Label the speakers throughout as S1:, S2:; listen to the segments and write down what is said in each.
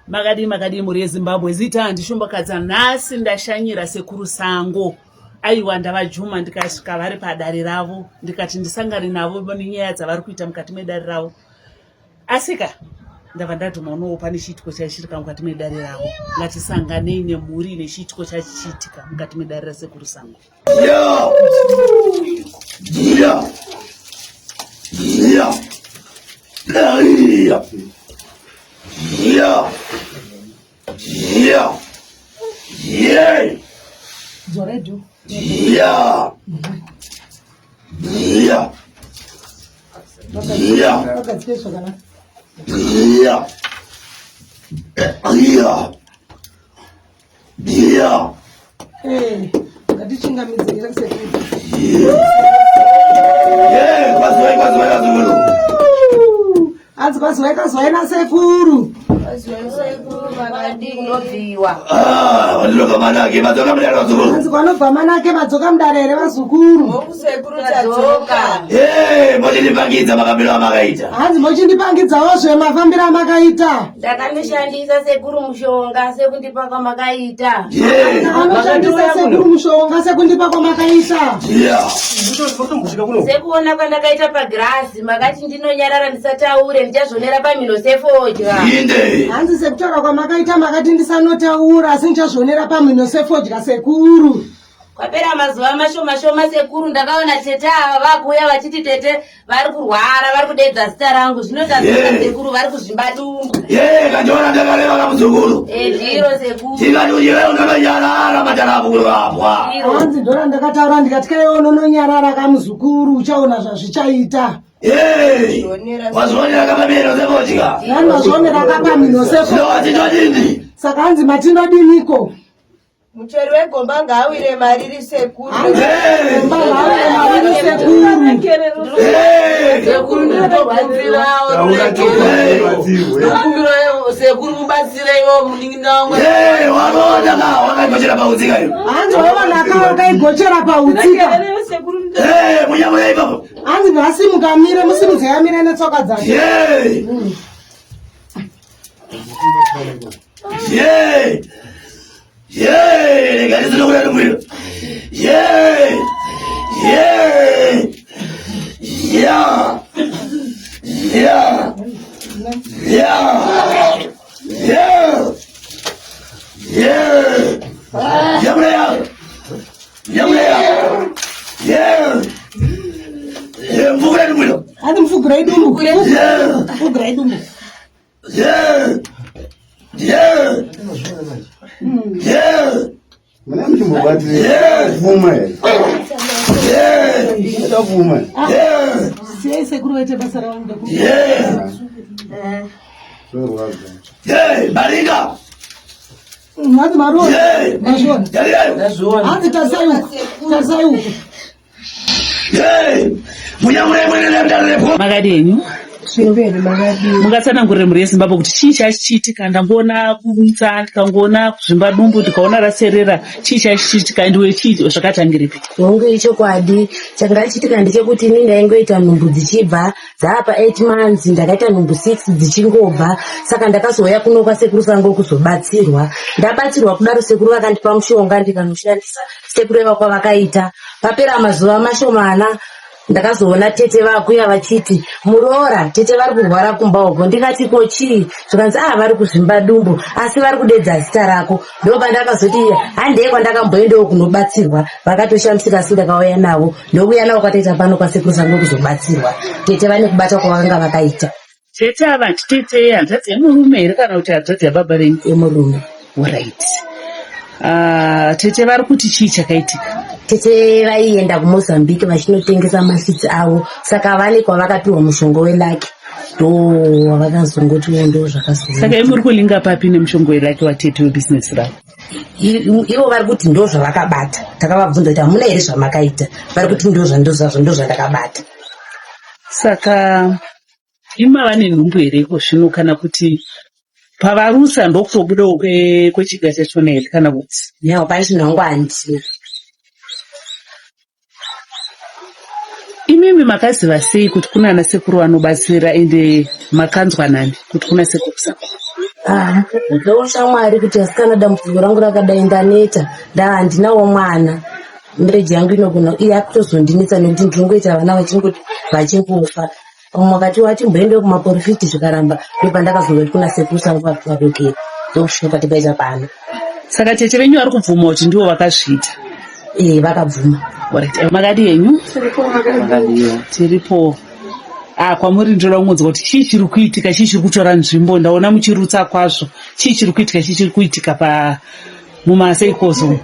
S1: Makadi muri yeZimbabwe zita handishombokadza nhasi ndashanyira sekuru Sango. Aiwa ndavajuma ndikasvika vari padare ravo ndikati ndisangane navo nenyaya dzavari kuita mukati medare ravo. Asika ndabva ndatuma unowo pane chiitiko chaichiitika mukati medare ravo. Ngatisanganei nemhuri nechiitiko chachiitika mukati medare rasekuru Sango.
S2: Zoredo. Azvazvaikazvaina sekuru vanobva manake madzoka mudarere vazukuru hanzi mochindipangidzawo zvemafambiro amakaita
S3: ndakandoshandisa sekuru mushonga sekundipa kwamakaita
S2: anoshandisa sekuru mushonga sekundipa kwamakaita
S3: sekuona kwandakaita pagirasi makati ndinonyarara ndisataure ndichazvonera pamhino sefodya
S2: hanzi sekutaura kwamakaita makati ndisanotaura asi ndichazvonera pamhino sefodya sekuru.
S3: Kwapera mazuva mashoma sekuru ndakaona tete ava vakuuya vachiti tete vari kurwara vari kudedza zita rangu zvinotazika sekuru vari kuzvimba dumbu
S4: kandiona ndakareva kamuzukuru
S3: ndiro sekuru
S4: tikati uchiwe unononyarara matarabulo vapwa
S2: hanzi ndona ndakataura ndikati kaiwe unononyarara kamuzukuru uchaona zvazvichaita
S4: wazvionera kapamhino sefodya
S2: nani wazvionera kapamhino sefodya
S4: titodini
S2: saka hanzi matinodiniko
S3: mucheri wegomba ngaawire mariri sekuru sekuru mubatsireiwo muningindangu
S4: wakagochera pautsika iyo
S2: hanzi waivana wakaigochera pautsika
S4: munyamura ipapo
S2: hanzi ngasimukamire musimudze yamire netsoka dzake
S4: Garizinokuda numwiro. Mvugura numwiro.
S2: Hadi mvugura idumbu. Mvugura idumbu.
S5: Mana mchumba bati vuma ita vuma
S2: siye sekuru wete basa rawangu
S4: Baringa
S2: hadi maruwa hadi tasayuku
S1: Makadi enyu mungatsanangurire mhuri yeZimbabwe kuti chii chachiitika. Ndangoona kumutsa ndikangoona kuzvimba dumbu ndikaona raserera. Chii chachiitika ndiwe chii zvakatangiripi?
S3: Hongu ichokwadi changa chiitika ndechekuti ini ndaingoita nhumbu dzichibva dzaapa 8 months ndakaita nhumbu 6 dzichingobva saka ndakazouya kuno kwasekuru Sango kuzobatsirwa. Ndabatsirwa kudaro sekuru vakandipa mushonga ndikanoshandisa sekureva kwavakaita. Papera mazuva mashomana ndakazoona tete vakuya vachiti muroora tete vari kurwara kumba uko ndikati ko chii zvikanzi vari kuzvimba dumbu asi vari kudedza zita rako ndoba ndakazoti handei kwandakamboendawo kunobatsirwa vakatoshamisira asi ndakauya navo ndokuya navo kwataita pano kwasekuru Sango kuzobatsirwa tete vane kubata kwavanga vakaita.
S1: Tete ava nditete hanzvadzi yemurume here kana kuti hanzvadzi yababa renyu?
S3: Yemurume.
S1: Alright. Tete vari kuti chii chakaitika?
S3: Tete vaienda kuMozambique vachinotengesa masvitsi avo saka vane kwavakapiwa mushonga welaki ndo vakazongoti ndo zvakazoa.
S1: Saka muri kulinga papi nemushonga welaki watete webizinesi ravo?
S3: Ivo vari kuti ndo zvavakabata. Takavabvunza kuti hamuna here zvamakaita vari kuti ndo zvandakabata.
S1: Saka imava nenhumbu here iko zvino kana kuti pavarusa ndokutobudawo kwechiga chachona here kana kuti?
S3: Yawo pane chinhu handisi.
S1: Imimi makaziva sei kuti kuna anasekuru anobatsira ende makanzwa nani kuti kuna sekuru Sango?
S3: Ndoshamwari kuti asikana dambudziko rangu rakadai ndaneta handinawo mwana. Mireji yangu inogona iye akutozondinetsa nekuti ndinongoita vana vachingofa. Pamwe wakati wati mboende kumaporofiti zvikaramba ndopandakazova kuna sekuru sangu vadokera ndokushuka tikaita pano.
S1: Saka cheche venyu vari kubvuma kuti ndivo vakazviita?
S3: Vakabvuma.
S1: Makadi yenyu? Tiripo. Kwamuri ndoda kumuudza kuti chii chiri kuitika, chii chiri kutora nzvimbo. Ndaona muchirutsa kwazvo. Chii chiri kuitika, chii chiri kuitika mumaseikozo?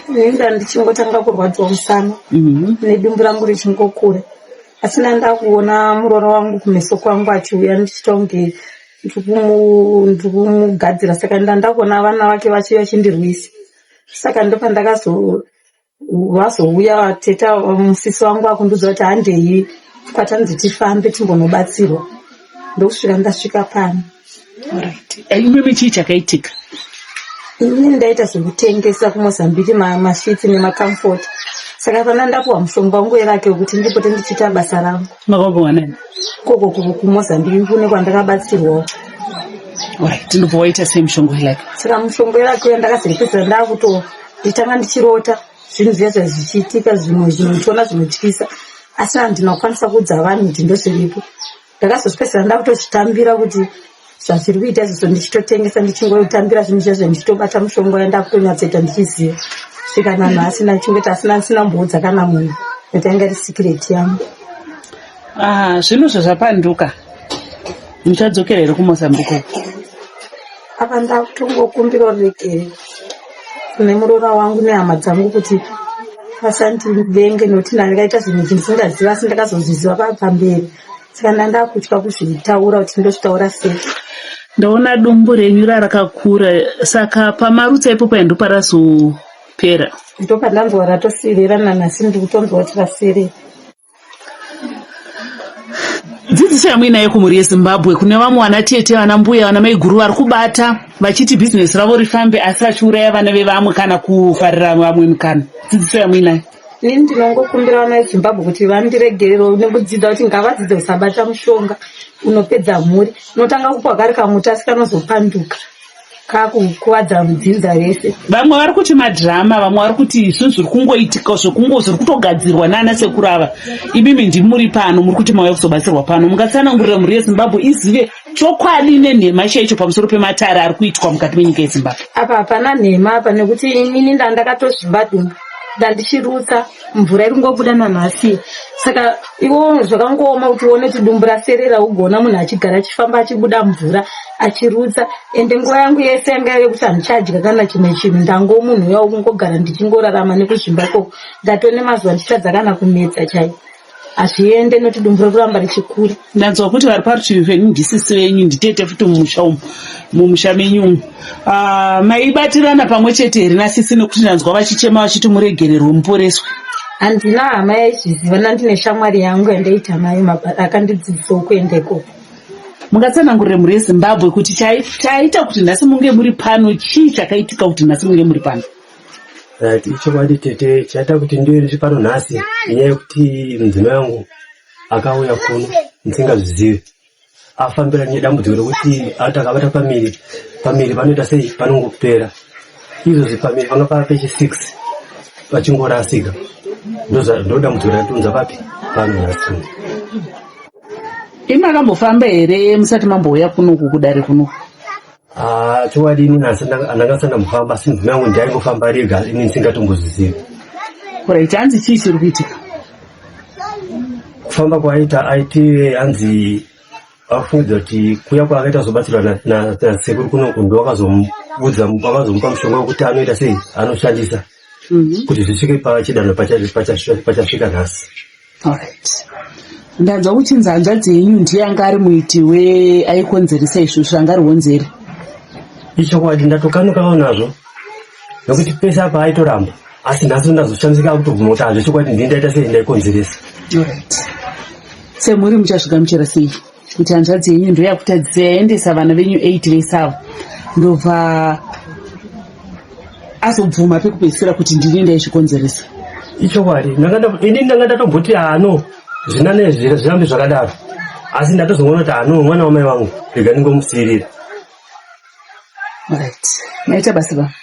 S6: Nenda ndichingotanga kurwadziwa musana nedumbu rangu richingokura, asi ndakuona muroora wangu kumeso kwangu achiuya ndichita kunge ndikumugadzira, saka ndakuona vana vake vachindirwisa. Saka ndopandakazouya teta musisi wangu akundiudza kuti handei kwatanzi tifambe timbonobatsirwa, ndokusvika ndasvika pano.
S1: Imimi chii chakaitika?
S6: Ini ndaita zvekutengesa kuMozambique masvitsi nemakamfoti, saka pana ndapuwa mushonga wangu erake wekuti ndipote ndichiita basa rangu.
S1: Makambobva nani?
S6: Koko kuMozambique kune kwandakabatsirwawo.
S1: Ndobva waita sei mushonga werake?
S6: Saka mushonga werake uya ndakazopedzera nditanga ndichirota zvinhu zviya zvichiitika, zvimwe ndichiona zvinotyisa, asi handina kukwanisa kuudza vanhu kuti ndozviripo. Ndakazopedzera ndakutozvitambira kuti zvazviri kuita izvozvo ndichitotengesa, ndichingotambira zvinhu izvozvo ndichitobata mushonga uya ndakutonyatsoita ndichiziva. Svika nanhasi ndachingoti asina mboudza kana munhu, ndotainga iri sikireti yangu.
S1: Zvinhu zvapanduka, muchadzokera here kuMozambique?
S6: Apa ndakutongokumbira uregere kune muroora wangu nehama dzangu kuti vasandivenge, nokuti ndakaita zvinhu zvindisingaziva asi ndakazozviziva pamberi, saka ndandakutya kuzvitaura kuti ndozvitaura sei.
S1: Ndaona dumbu renyu rakakura, saka pamarutsa ipo ndo parazopera?
S6: Ndopandanzwa ratosirira, nanhasi ndikutonzwa kuti rasirira.
S1: Dzidziso yamuinayo kumhuri yeZimbabwe, kune vamwe vana tete, vana mbuya, vana maiguru vari kubata vachiti bhizinesi ravo rifambe asi vachiuraya vana vevamwe kana kuvharira vamwe mukana. Dzidziso yamuinayo?
S6: Ini ndinongokumbira vana veZimbabwe kuti vandiregerewo nekudzidza kuti ngavadzidze kusabata mushonga unopedza mhuri. Unotanga kupa kari kamuti asi kanozopanduka kakukuvadza mudzinza rese.
S1: Vamwe vari kuti madhirama, vamwe vari kuti zvinhu zviri kungoitika zviri kutogadzirwa nana sekuru ava. Imimi ndimi muri pano, muri kuti mauya kuzobatsirwa pano. Mungatsanangurira mhuri yeZimbabwe izive chokwadi nenhema chaicho pamusoro pematare ari kuitwa mukati menyika yeZimbabwe?
S6: Apa hapana nhema apa, nekuti inini ndandakatozvimba dumbu ndandichirutsa, mvura iri kungobuda nanhasi. Saka iwo zvakangooma kuti uone kuti dumbu raserera, ugona munhu achigara achifamba achibuda mvura achirutsa. Ende nguva yangu yese yanga yekuti handichadya kana chimwe chinhu, ndango munhu uya kungogara ndichingorarama nekuzvimba ikoko. Ndatone mazuva ndichitadza kana kunetsa chaipo, hazviende nokuti dumbu rekuramba richikura.
S1: Ndanzwa kuti vari parutivi penyu ndisisi venyu, nditete futi mumusha menyu. Maibatirana pamwe chete here nasisi, nekuti ndanzwa vachichema vachiti muregererwe muporeswe?
S6: Handina hama yaizviziva, ndine shamwari yangu yandaita nayo mabara akandidzidzisawo kuenda ikoko.
S1: Mungatsanangurire mhuri yeZimbabwe kuti chaita kuti nhasi munge muri pano, chii chakaitika kuti nhasi munge muri pano?
S7: Chokwadi tete, chaita kuti ndiri pano nhasi inyaya yekuti mudzimai wangu akauya kuno ndisingazvizivi, afambira nedambudziko rekuti akabata pamiri panoita sei panongopera. Izvozvi pamiri panga pava pechi6 pachingorasika, ndo dambudziko ratonza papi pano nhasi.
S1: Makambofamba here musati mambouya kunoku kudare kunoku?
S7: Chokwadi ini nhasi ndangasanda mufamba, asi mudzimai wangu ndaingofamba rega, ini ndisingatombozvizivi.
S1: Right, hanzi chii chiri kuitika?
S7: Kufamba kwaita aiti hanzi afungidza kuti kuya kwaakaita zobatsirwa nasekuru kunoku ndo vakazomupa mushonga wekuti anoita sei anoshandisa kuti zvisvike pachidanho pachasvika nhasi.
S1: Alright. Ndanzwa kuti nzanzva dzenyu ndiye anga ari muiti aikonzeresa izvozvo, anga ari honzeri?
S7: Ichokwadi ndatokanukawo nazvo, nokuti pese apa aitoramba, asi nhasi ndazoshandisika kutobvuma kuti hazvo chokwadi ndini ndaita sei ndaikonzeresa.
S1: Alright. Semuri muchazvigamuchira sei kuti hanzvadzi yenyu ndo yakutadzisa yaendesa vana venyu 8 vesavo, ndobva azobvuma pekupedzisira kuti ndini ndaizvikonzeresa?
S7: Ichokwadi ini ndanga ndatomboti zvinane zvirambe zvakadaro, asi ndatozoona kuti mwana wamai vangu rega ndingomusiyirira.
S1: Right. Maita basi ba.